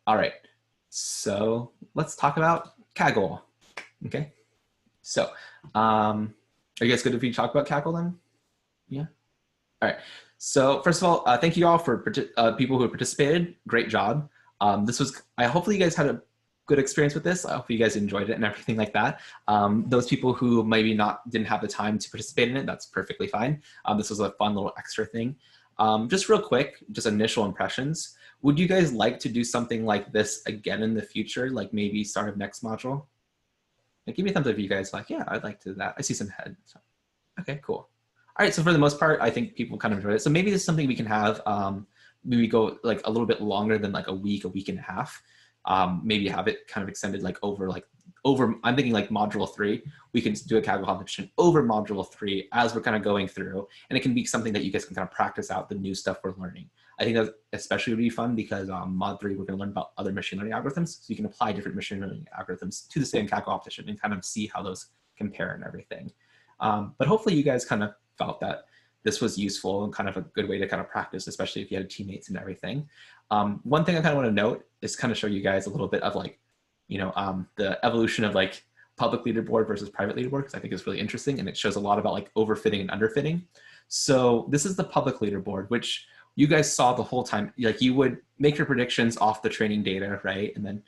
All right, so let's talk about Kaggle. Okay, so are you guys good if we talk about Kaggle then? Yeah. All right. So first of all, thank you all for people who participated. Great job. This was. I hopefully you guys had a good experience with this. I hope you guys enjoyed it and everything like that. Those people who maybe didn't have the time to participate in it, that's perfectly fine. This was a fun little extra thing. Just real quick, just initial impressions. Would you guys like to do something like this again in the future? Like maybe start of next module? Like, give me a thumbs up if you guys like, yeah, I'd like to do that. I see some head. So, okay, cool. All right, so for the most part, I think people kind of enjoy it. So maybe this is something we can have, maybe go like a little bit longer than like a week and a half. Maybe have it kind of extended like over, I'm thinking like module 3, we can do a Kaggle competition over module 3 as we're kind of going through. And it can be something that you guys can kind of practice out the new stuff we're learning. I think that especially would be fun because mod 3, we're going to learn about other machine learning algorithms. So you can apply different machine learning algorithms to the same Kaggle competition and kind of see how those compare and everything. But hopefully you guys kind of felt that this was useful and kind of a good way to kind of practice, especially if you had teammates and everything. One thing I kind of want to note is kind of show you guys a little bit of like, the evolution of like public leaderboard versus private leaderboard, because I think it's really interesting and it shows a lot about like overfitting and underfitting. So this is the public leaderboard, which you guys saw the whole time. Like you would make your predictions off the training data, right? And then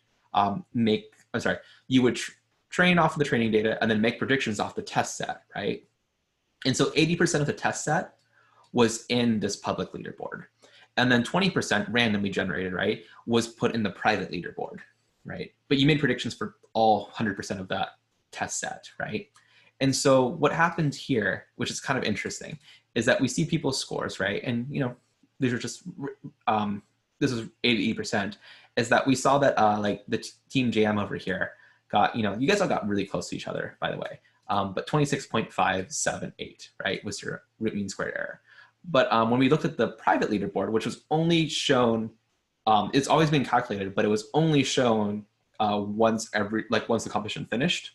you would train off of the training data and then make predictions off the test set, right? And so 80% of the test set was in this public leaderboard. And then 20% randomly generated, right, was put in the private leaderboard, right? But you made predictions for all 100% of that test set, right? And so what happened here, which is kind of interesting, is that we see people's scores, right? And, these are just, this is 80%, is that we saw that like the team JM over here got, you guys all got really close to each other, by the way. But 26.578, right, was your root mean squared error. But when we looked at the private leaderboard, which was only shown, it's always been calculated, but it was only shown once the competition finished.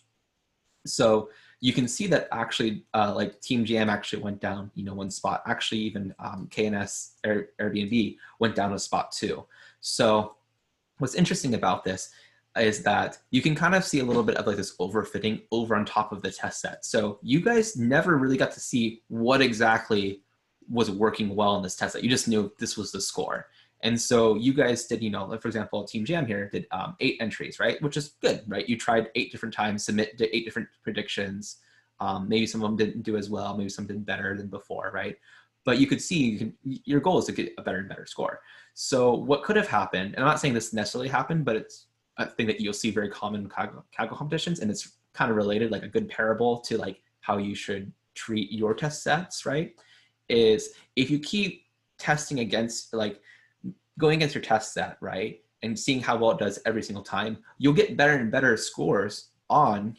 So you can see that actually, like Team Jam actually went down, one spot. Actually, even KNS Airbnb went down a spot too. So what's interesting about this is that you can kind of see a little bit of like this overfitting over on top of the test set. So you guys never really got to see what exactly was working well in this test set. You just knew this was the score. And so you guys did, like for example, Team Jam here did 8 entries, right? Which is good, right? You tried 8 different times, submit 8 different predictions. Maybe some of them didn't do as well. Maybe some did better than before, right? But you could see, your goal is to get a better and better score. So what could have happened, and I'm not saying this necessarily happened, but it's a thing that you'll see very common in Kaggle competitions, and it's kind of related, like a good parable to like how you should treat your test sets, right? Is if you keep testing against, like going against your test set, right? And seeing how well it does every single time, you'll get better and better scores on,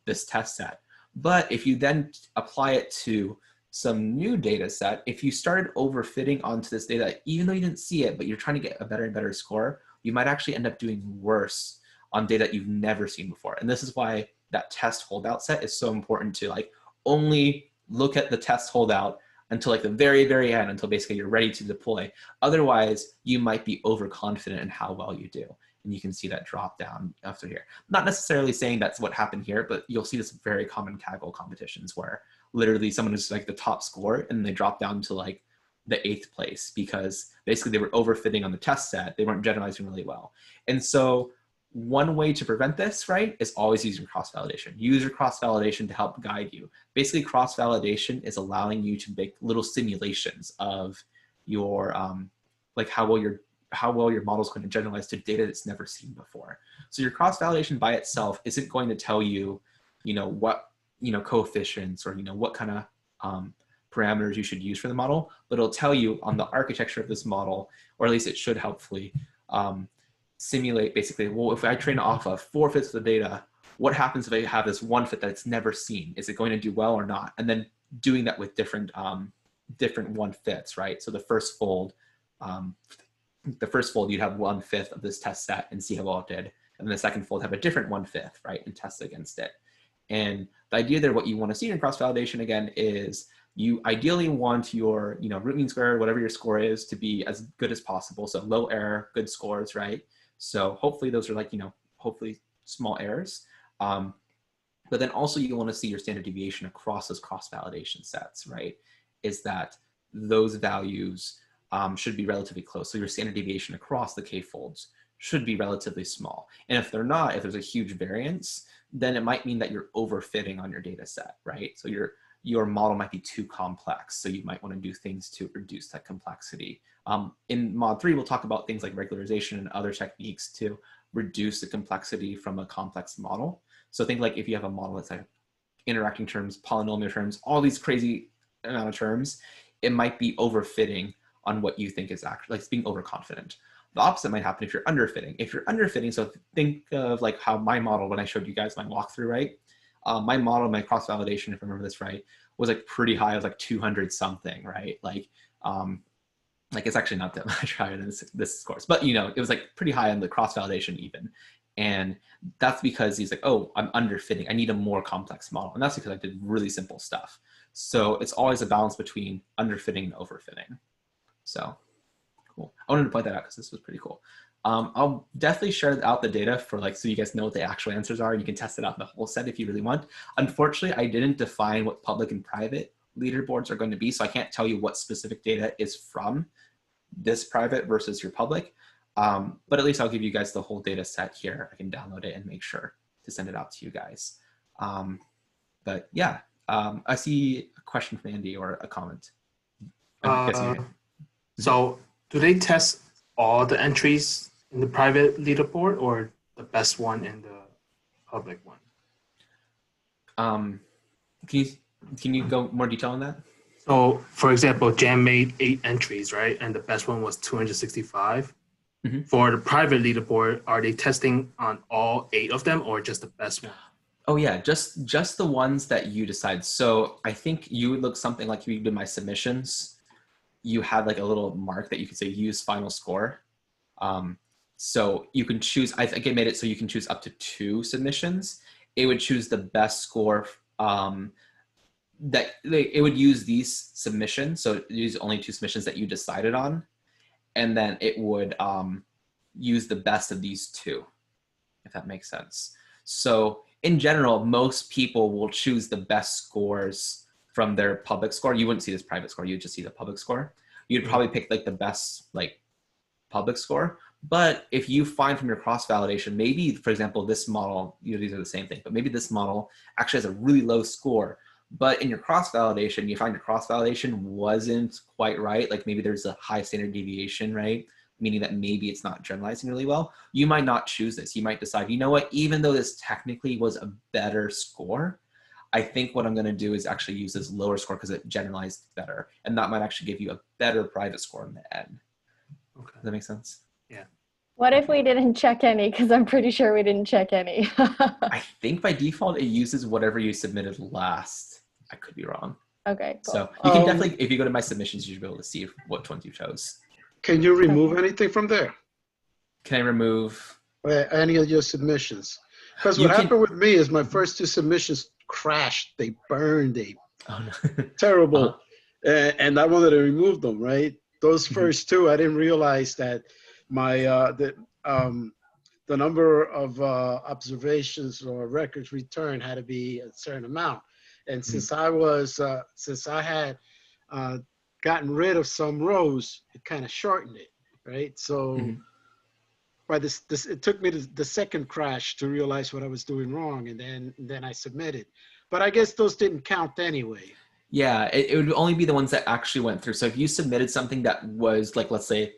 this test set. But if you then apply it to some new data set, if you started overfitting onto this data, even though you didn't see it, but you're trying to get a better and better score, you might actually end up doing worse on data you've never seen before. And this is why that test holdout set is so important to like only look at the test holdout until like the very, very end, until basically you're ready to deploy. Otherwise, you might be overconfident in how well you do. And you can see that drop down after here. Not necessarily saying that's what happened here, but you'll see this very common Kaggle competitions where literally someone is like the top score and they drop down to like the 8th place because basically they were overfitting on the test set. They weren't generalizing really well. And so one way to prevent this, right, is always use your cross-validation. Use your cross-validation to help guide you. Basically, cross-validation is allowing you to make little simulations of your, like how well your model is going to generalize to data that's never seen before. So your cross-validation by itself isn't going to tell you, what, coefficients or, what kind of parameters you should use for the model, but it'll tell you on the architecture of this model, or at least it should hopefully, simulate basically, well, if I train off of 4/5 of the data, what happens if I have this 1/5 that's never seen? Is it going to do well or not? And then doing that with different 1/5s, right? So the first fold you'd have 1/5 of this test set and see how well it did. And the second fold have a different 1/5, right? And test against it. And the idea there, what you want to see in cross-validation again is you ideally want your, root mean square, whatever your score is, to be as good as possible. So low error, good scores, right? So hopefully those are like, hopefully small errors. But then also you want to see your standard deviation across those cross-validation sets, right? Is that those values should be relatively close. So your standard deviation across the k-folds should be relatively small. And if they're not, if there's a huge variance, then it might mean that you're overfitting on your data set, right? So your model might be too complex. So you might want to do things to reduce that complexity. In Mod 3, we'll talk about things like regularization and other techniques to reduce the complexity from a complex model. So think like if you have a model that's like interacting terms, polynomial terms, all these crazy amount of terms, it might be overfitting on what you think is actually, like it's being overconfident. The opposite might happen if you're underfitting. If you're underfitting, so think of like how my model, when I showed you guys my walkthrough, right? My model, my cross-validation, if I remember this right, was like pretty high. It was like 200 something, right? Like it's actually not that much higher than this course, but it was like pretty high on the cross-validation even. And that's because he's like, oh, I'm underfitting. I need a more complex model. And that's because I did really simple stuff. So it's always a balance between underfitting and overfitting. So cool. I wanted to point that out because this was pretty cool. I'll definitely share out the data for so you guys know what the actual answers are. You can test it out in the whole set if you really want. Unfortunately, I didn't define what public and private leaderboards are going to be. So I can't tell you what specific data is from this private versus your public. But at least I'll give you guys the whole data set here. I can download it and make sure to send it out to you guys. But yeah, I see a question from Andy or a comment. So do they test all the entries in the private leaderboard or the best one in the public one? Can you go more detail on that? So for example, Jan made 8 entries, right? And the best one was 265. Mm-hmm. For the private leaderboard, are they testing on all 8 of them or just the best one? Oh yeah, just the ones that you decide. So I think you would look something like you did my submissions. You had like a little mark that you could say use final score. So you can choose, I think it made it so you can choose up to 2 submissions. It would choose the best score that it would use these submissions. So use only 2 submissions that you decided on. And then it would use the best of these 2, if that makes sense. So in general, most people will choose the best scores from their public score. You wouldn't see this private score, you'd just see the public score. You'd probably pick like the best public score. But if you find from your cross-validation, maybe, for example, this model, these are the same thing, but maybe this model actually has a really low score. But in your cross-validation, you find your cross-validation wasn't quite right. Like maybe there's a high standard deviation, right? Meaning that maybe it's not generalizing really well. You might not choose this. You might decide, you know what, even though this technically was a better score, I think what I'm going to do is actually use this lower score because it generalized better. And that might actually give you a better private score in the end. Okay. Does that make sense? Yeah. What if we didn't check any? Because I'm pretty sure we didn't check any. I think by default, it uses whatever you submitted last. I could be wrong. Okay, cool. So you can definitely, if you go to my submissions, you should be able to see what ones you chose. Can you remove anything from there? Can I remove? Any of your submissions? Because what happened with me is my first 2 submissions crashed. They burned. Terrible. And I wanted to remove them, right? Those first 2, I didn't realize that my the number of observations or records returned had to be a certain amount. And since I had gotten rid of some rows, it kind of shortened it, right? So by this it took me to the second crash to realize what I was doing wrong, and then I submitted. But I guess those didn't count anyway. Yeah, it would only be the ones that actually went through. So if you submitted something that was like, let's say,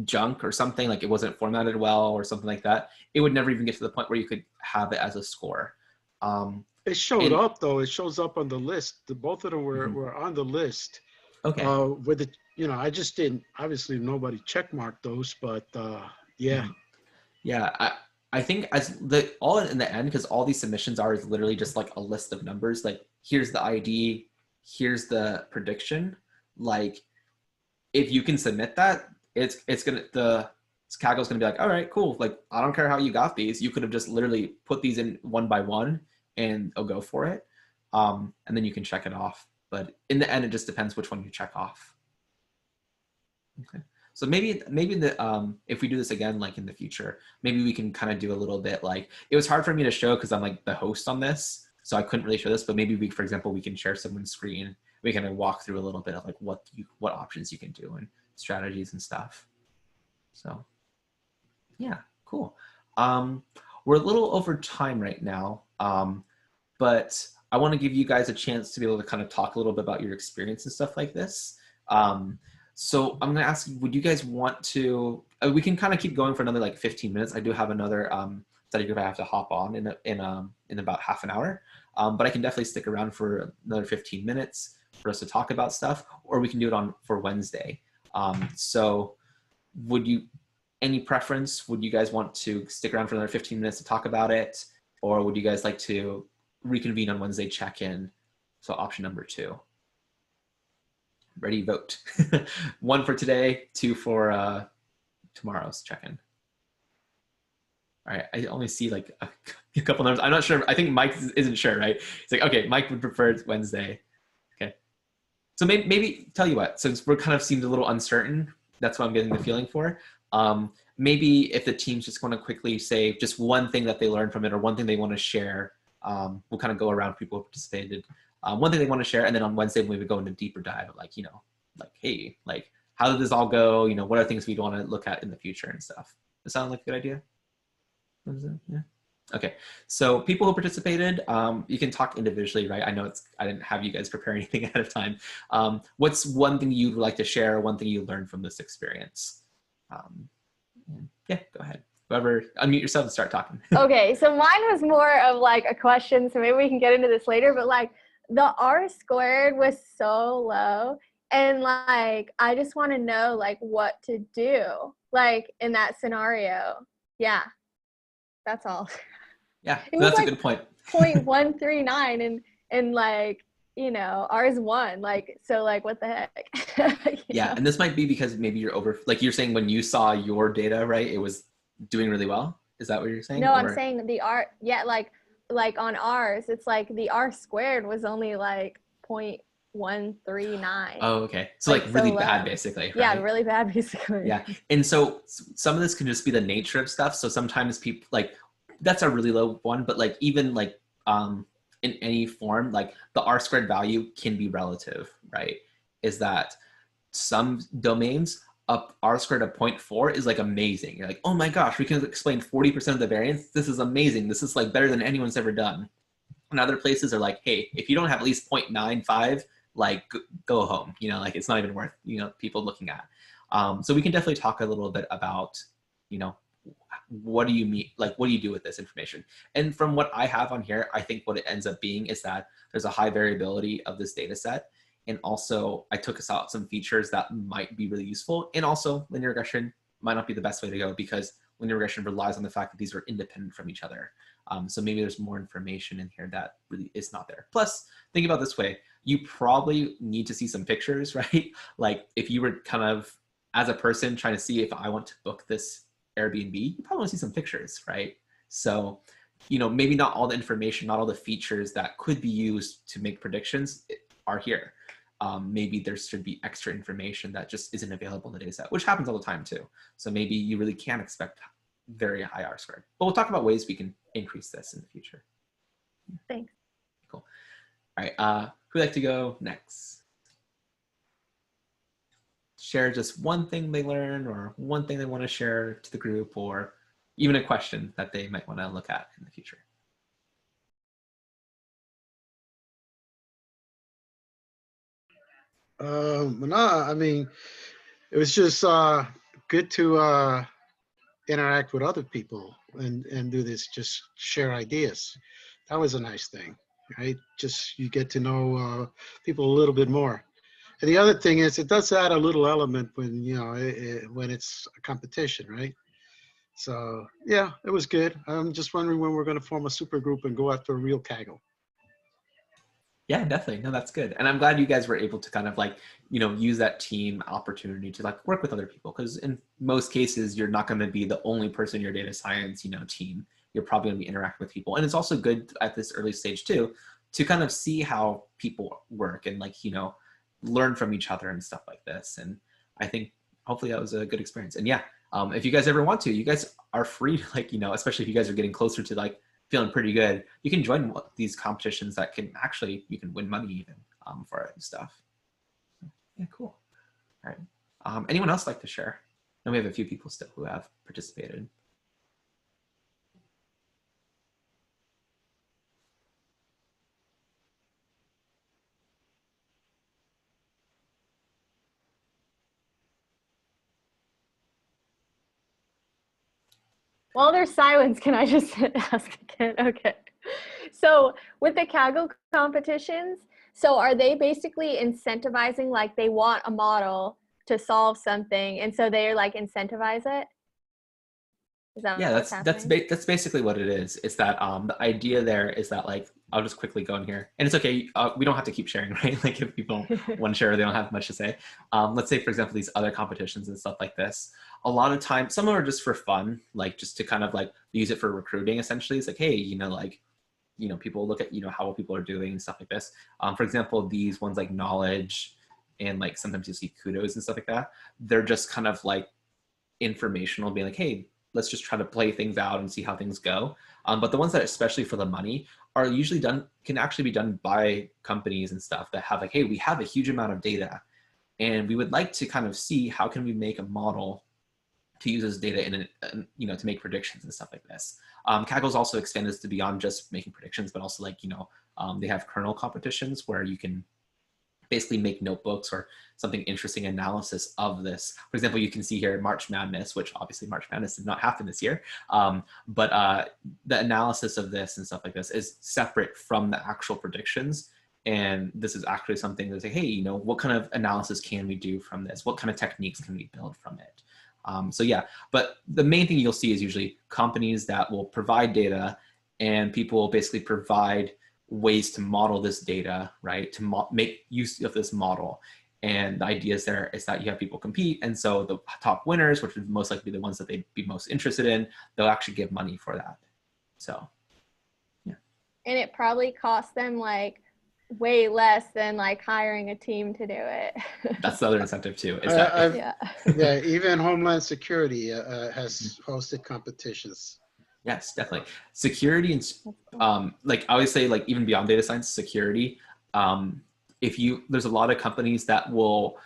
junk or something, like it wasn't formatted well or something like that, it would never even get to the point where you could have it as a score. It showed up though. It shows up on the list. Both of them were on the list. Okay. With the, I just didn't. Obviously, nobody checkmarked those, but yeah. Yeah, I think as all in the end, because all these submissions are is literally just like a list of numbers. Like here's the ID, here's the prediction. Like if you can submit that, it's gonna Kaggle's gonna be like, all right, cool. Like I don't care how you got these. You could have just literally put these in one by one and I'll go for it. And then you can check it off. But in the end, it just depends which one you check off. Okay. So maybe if we do this again, like in the future, maybe we can kind of do a little bit like, it was hard for me to show because I'm like the host on this, so I couldn't really show this, but maybe we, for example, we can share someone's screen. We can walk through a little bit of like what options you can do and strategies and stuff. So yeah, cool. We're a little over time right now, but I want to give you guys a chance to be able to kind of talk a little bit about your experience and stuff like this. So I'm going to ask you, would you guys want to, we can kind of keep going for another like 15 minutes. I do have another study group I have to hop on in about half an hour, but I can definitely stick around for another 15 minutes for us to talk about stuff, or we can do it for Wednesday. So would you, any preference? Would you guys want to stick around for another 15 minutes to talk about it? Or would you guys like to reconvene on Wednesday check-in? So option number 2. Ready, vote. 1 for today, 2 for tomorrow's check-in. All right, I only see like a couple numbers. I'm not sure. I think Mike isn't sure, right? It's like, okay, Mike would prefer Wednesday. Okay. So maybe tell you what, since we're kind of seemed a little uncertain, that's what I'm getting the feeling for. Maybe if the teams just want to quickly say just one thing that they learned from it or one thing they want to share, we'll kind of go around people who participated. One thing they want to share, and then on Wednesday we would go into deeper dive of like, like, hey, like how did this all go? What are things we'd want to look at in the future and stuff. Does that sound like a good idea? Yeah. Okay, so people who participated, you can talk individually, right? I know I didn't have you guys prepare anything ahead of time. What's one thing you'd like to share, one thing you learned from this experience? Yeah, go ahead. Whoever, unmute yourself and start talking. Okay, so mine was more of like a question, so maybe we can get into this later, but like the R squared was so low, and like I just want to know like what to do like in that scenario. Yeah, that's all. Yeah, so that's like a good point. 0.139 and like, ours 1, like, so like what the heck? Yeah, and this might be because maybe you're like you're saying when you saw your data, right, it was doing really well. Is that what you're saying? No, I'm saying the R, yeah, like on ours, it's like the R squared was only like 0.139. Oh, okay. So like really so bad, basically. Right? Yeah, really bad, basically. Yeah, and so some of this can just be the nature of stuff. So sometimes people like, that's a really low one, but like even like in any form, like the R squared value can be relative, right? Is that some domains up R squared of 0.4 is like amazing. You're like, oh my gosh, we can explain 40% of the variance. This is amazing. This is like better than anyone's ever done. And other places are like, hey, if you don't have at least 0.95, like go home, like it's not even worth, people looking at. So we can definitely talk a little bit about, what do you mean? Like, what do you do with this information? And from what I have on here, I think what it ends up being is that there's a high variability of this data set. And also I took us out some features that might be really useful. And also linear regression might not be the best way to go because linear regression relies on the fact that these are independent from each other. So maybe there's more information in here that really is not there. Plus, think about it this way, you probably need to see some pictures, right? Like if you were kind of, as a person trying to see if I want to book this Airbnb, you probably want to see some pictures, right? So, maybe not all the information, not all the features that could be used to make predictions are here. Maybe there should be extra information that just isn't available in the data set, which happens all the time too. So maybe you really can expect very high R squared. But we'll talk about ways we can increase this in the future. Thanks. Cool. All right, who'd like to go next? Share just one thing they learned or one thing they want to share to the group or even a question that they might want to look at in the future. No, I mean, it was just good to interact with other people and do this, just share ideas. That was a nice thing, right? Just you get to know people a little bit more. And the other thing is, it does add a little element when when it's a competition, right? So yeah, it was good. I'm just wondering when we're going to form a super group and go after a real Kaggle. Yeah, definitely. No, that's good. And I'm glad you guys were able to kind of like, use that team opportunity to like work with other people. Because in most cases, you're not going to be the only person in your data science, team. You're probably going to be interacting with people. And it's also good at this early stage too, to kind of see how people work and like, learn from each other and stuff like this. And I think hopefully that was a good experience. And yeah, if you guys ever want to, you guys are free to, like, you know, especially if you guys are getting closer to like feeling pretty good, you can join these competitions that can actually, you can win money even for it and stuff. Yeah, cool. All right. Anyone else like to share? And we have a few people still who have participated. While there's silence, can I just ask again? Okay. So with the Kaggle competitions, so are they basically incentivizing, like they want a model to solve something, and so they're like incentivize it? Is that Yeah, what's happening? that's basically what it is. It's that the idea there is that, like, I'll just quickly go in here, and it's okay. We don't have to keep sharing, right? Like if people want to share, they don't have much to say. Let's say, for example, these other competitions and stuff like this. A lot of times, some are just for fun, like just to kind of like use it for recruiting. Essentially, it's like, hey, you know, like, you know, people look at, you know, how people are doing and stuff like this. For example, these ones like knowledge, and like sometimes you see kudos and stuff like that. They're just kind of like informational, being like, hey, let's just try to play things out and see how things go. But the ones that, especially for the money, are usually done, can actually be done by companies and stuff that have like, hey, we have a huge amount of data, and we would like to kind of see how can we make a model to use this data in, you know, to make predictions and stuff like this. Kaggle's also extended to beyond just making predictions, but also like, you know, they have kernel competitions where you can basically make notebooks or something interesting analysis of this. For example, you can see here March Madness, which obviously March Madness did not happen this year, but the analysis of this and stuff like this is separate from the actual predictions. And this is actually something that's like, hey, you know, what kind of analysis can we do from this? What kind of techniques can we build from it? So yeah, but the main thing you'll see is usually companies that will provide data, and people will basically provide ways to model this data, right? To make use of this model. And the idea is there is that you have people compete. And so the top winners, which would most likely be the ones that they'd be most interested in, they'll actually give money for that. So, yeah. And it probably costs them like way less than like hiring a team to do it. That's the other incentive too. Is that yeah, even Homeland Security has hosted competitions. Yes, definitely. Security and like I always say, like even beyond data science, security. There's a lot of companies that will,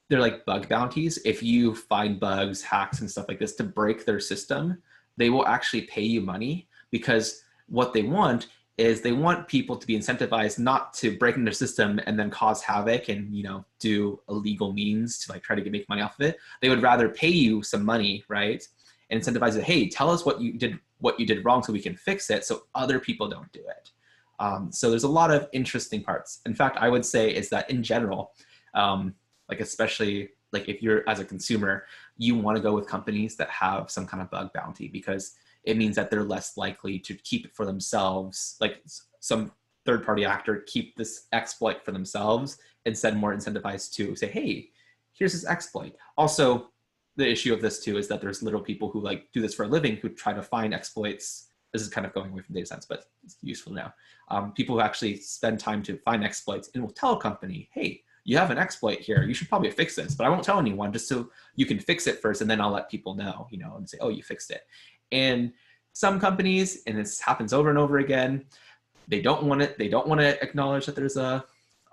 they're like bug bounties. If you find bugs, hacks, and stuff like this to break their system, they will actually pay you money, because what they want is they want people to be incentivized not to break into their system and then cause havoc and, you know, do illegal means to like try to make money off of it. They would rather pay you some money, right? And incentivize it. Hey, tell us what you did wrong so we can fix it, so other people don't do it. So there's a lot of interesting parts. In fact, I would say is that in general, like especially like if you're as a consumer, you want to go with companies that have some kind of bug bounty, because it means that they're less likely to keep it for themselves, like some third-party actor keep this exploit for themselves, instead more incentivized to say, hey, here's this exploit. Also, the issue of this too is that there's literal people who like do this for a living who try to find exploits. This is kind of going away from data science, but it's useful now. People who actually spend time to find exploits and will tell a company, hey, you have an exploit here. You should probably fix this, but I won't tell anyone, just so you can fix it first, and then I'll let people know, you know, and say, oh, you fixed it. And some companies, and this happens over and over again, they don't want it. They don't want to acknowledge that there's a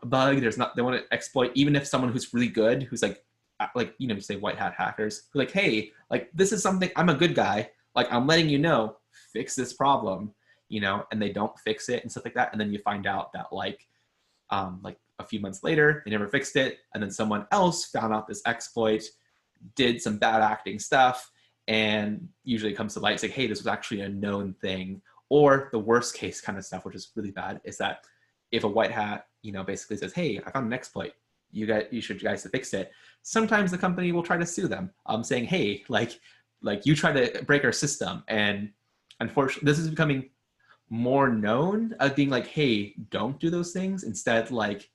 bug. They want to exploit, even if someone who's really good, who's like, you know, you say white hat hackers, who like, hey, like this is something, I'm a good guy, like I'm letting you know, fix this problem, you know, and they don't fix it and stuff like that. And then you find out that like a few months later, they never fixed it. And then someone else found out this exploit, did some bad acting stuff, and usually it comes to light, it's like, hey, this was actually a known thing. Or the worst case kind of stuff, which is really bad, is that if a white hat, you know, basically says, hey, I found an exploit, you should fix it. Sometimes the company will try to sue them, saying, hey, like you try to break our system. And unfortunately, this is becoming more known as being like, hey, don't do those things. Instead, like,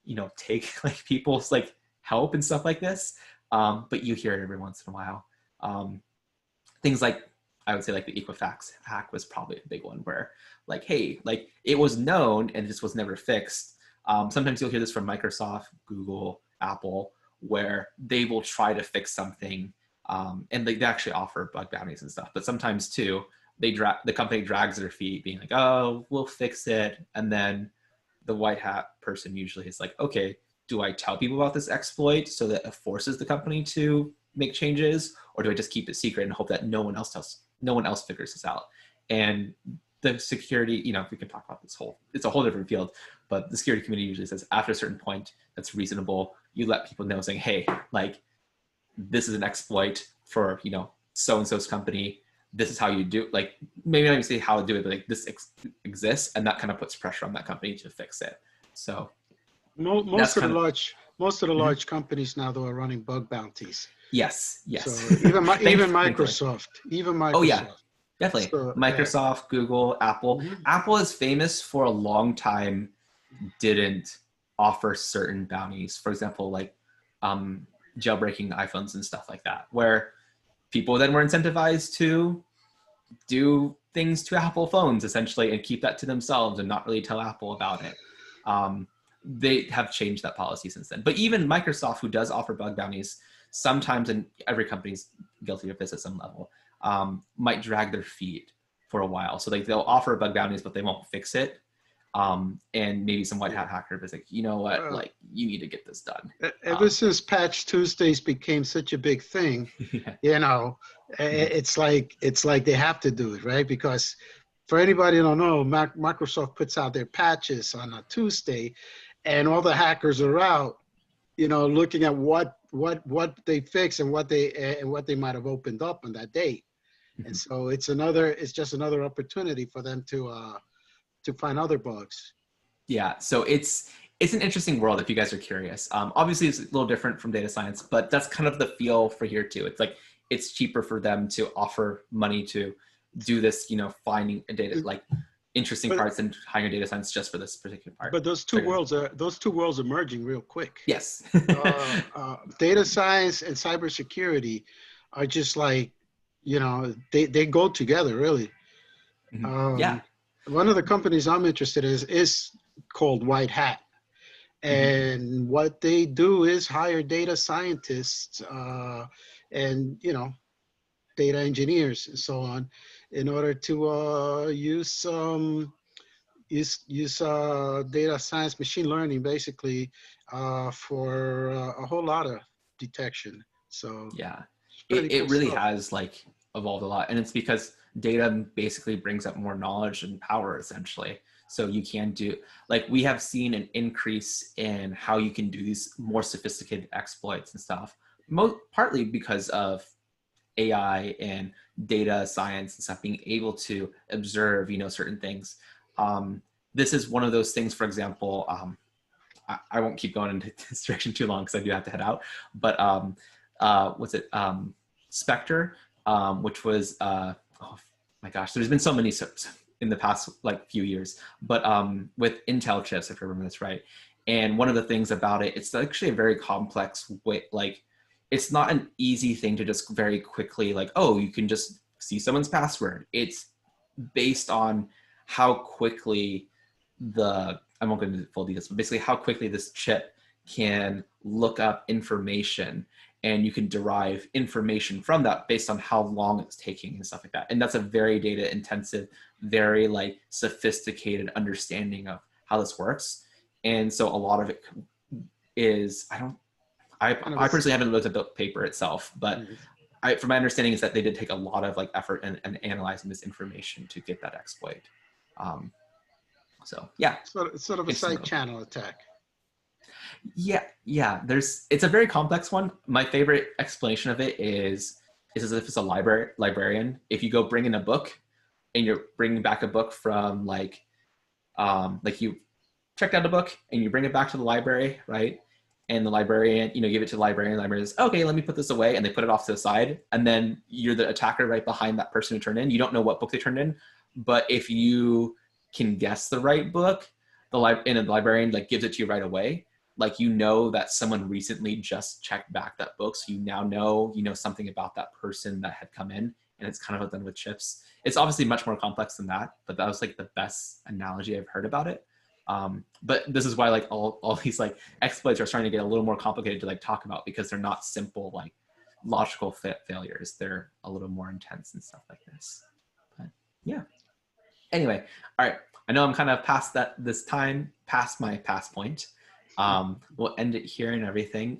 you know, take like people's like help and stuff like this. But you hear it every once in a while. Things like, I would say like the Equifax hack was probably a big one, where like, hey, like it was known and this was never fixed. Sometimes you'll hear this from Microsoft, Google, Apple, where they will try to fix something, and they actually offer bug bounties and stuff. But sometimes too, the company drags their feet, being like, "Oh, we'll fix it," and then the white hat person usually is like, "Okay, do I tell people about this exploit so that it forces the company to make changes, or do I just keep it secret and hope that no one else figures this out?" And the security, we can talk about it's a whole different field, but the security committee usually says after a certain point that's reasonable, you let people know, saying, "Hey, like, this is an exploit for, so-and-so's company. This is how you do," like, maybe not even say how to do it, but like, this exists, and that kind of puts pressure on that company to fix it. So most of the large companies now, though, are running bug bounties. Yes. So even Microsoft. Oh yeah, definitely. So, Microsoft, Google, Apple. Mhm. Apple is famous for a long time didn't offer certain bounties. For example, like jailbreaking iPhones and stuff like that, where people then were incentivized to do things to Apple phones essentially and keep that to themselves and not really tell Apple about it. They have changed that policy since then. But even Microsoft, who does offer bug bounties, sometimes, and every company's guilty of this at some level, might drag their feet for a while. So like, they'll offer bug bounties, but they won't fix it. And maybe some white hat hacker is like, you know what, like, you need to get this done. Ever since Patch Tuesdays became such a big thing, it's like they have to do it, right? Because for anybody who don't know, Microsoft puts out their patches on a Tuesday, and all the hackers are out, looking at what they fix and what they might have opened up on that date. And so it's just another opportunity for them to find other bugs. Yeah, so it's an interesting world if you guys are curious. Obviously, it's a little different from data science, but that's kind of the feel for here too. It's like, it's cheaper for them to offer money to do this, finding a data, like, interesting parts, and hiring a data science just for this particular part. But those two worlds are merging real quick. Yes. Data science and cybersecurity are just like, they go together, really. Yeah. One of the companies I'm interested in is called White Hat. And what they do is hire data scientists and, data engineers and so on, in order to use data science, machine learning, basically, for a whole lot of detection. So yeah, it cool really stuff. has like evolved a lot, and it's because data basically brings up more knowledge and power, essentially. So you can do, like, we have seen an increase in how you can do these more sophisticated exploits and stuff, partly because of AI and data science and stuff, being able to observe, certain things. This is one of those things, for example, I won't keep going into this direction too long because I do have to head out, but what's it? Spectre, which was, oh my gosh, there's been so many in the past like few years, but with Intel chips, if I remember this right. And one of the things about it, it's actually a very complex way, like, it's not an easy thing to just very quickly, like, oh, you can just see someone's password. It's based on how quickly I won't go into full details, but basically how quickly this chip can look up information, and you can derive information from that based on how long it's taking and stuff like that. And that's a very data intensive, very like sophisticated understanding of how this works. And so a lot of it is, I personally haven't looked at the paper itself, but from my understanding is that they did take a lot of like effort in analyzing this information to get that exploit. So yeah. It's sort of a side channel attack. Yeah. It's a very complex one. My favorite explanation of it is as if it's a librarian. If you go bring in a book and you're bringing back a book from like you checked out a book and you bring it back to the library, right? And the librarian, give it to the librarian. The librarian says, okay, let me put this away. And they put it off to the side. And then you're the attacker right behind that person who turned in. You don't know what book they turned in. But if you can guess the right book, the librarian like gives it to you right away. Like, that someone recently just checked back that book. So you now know, something about that person that had come in. And it's kind of done with chips. It's obviously much more complex than that. But that was like the best analogy I've heard about it. But this is why like all these like exploits are starting to get a little more complicated to like talk about, because they're not simple like logical failures. They're a little more intense and stuff like this. But yeah. Anyway, all right. I know I'm kind of past past my pass point. We'll end it here and everything.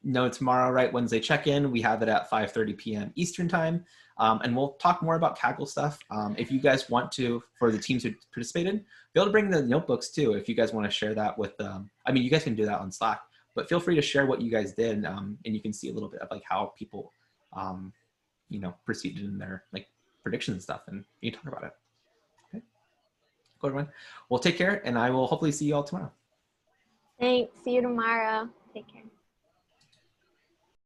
No, tomorrow, right, Wednesday check-in, we have it at 5:30 p.m. Eastern time. And we'll talk more about Kaggle stuff. If you guys want to, for the teams who participated, be able to bring the notebooks too, if you guys want to share that with, I mean, you guys can do that on Slack, but feel free to share what you guys did, and you can see a little bit of like how people, you know, proceeded in their like predictions and stuff, and you can talk about it. Okay, cool, everyone. Well, take care, and I will hopefully see you all tomorrow. Thanks. See you tomorrow. Take care.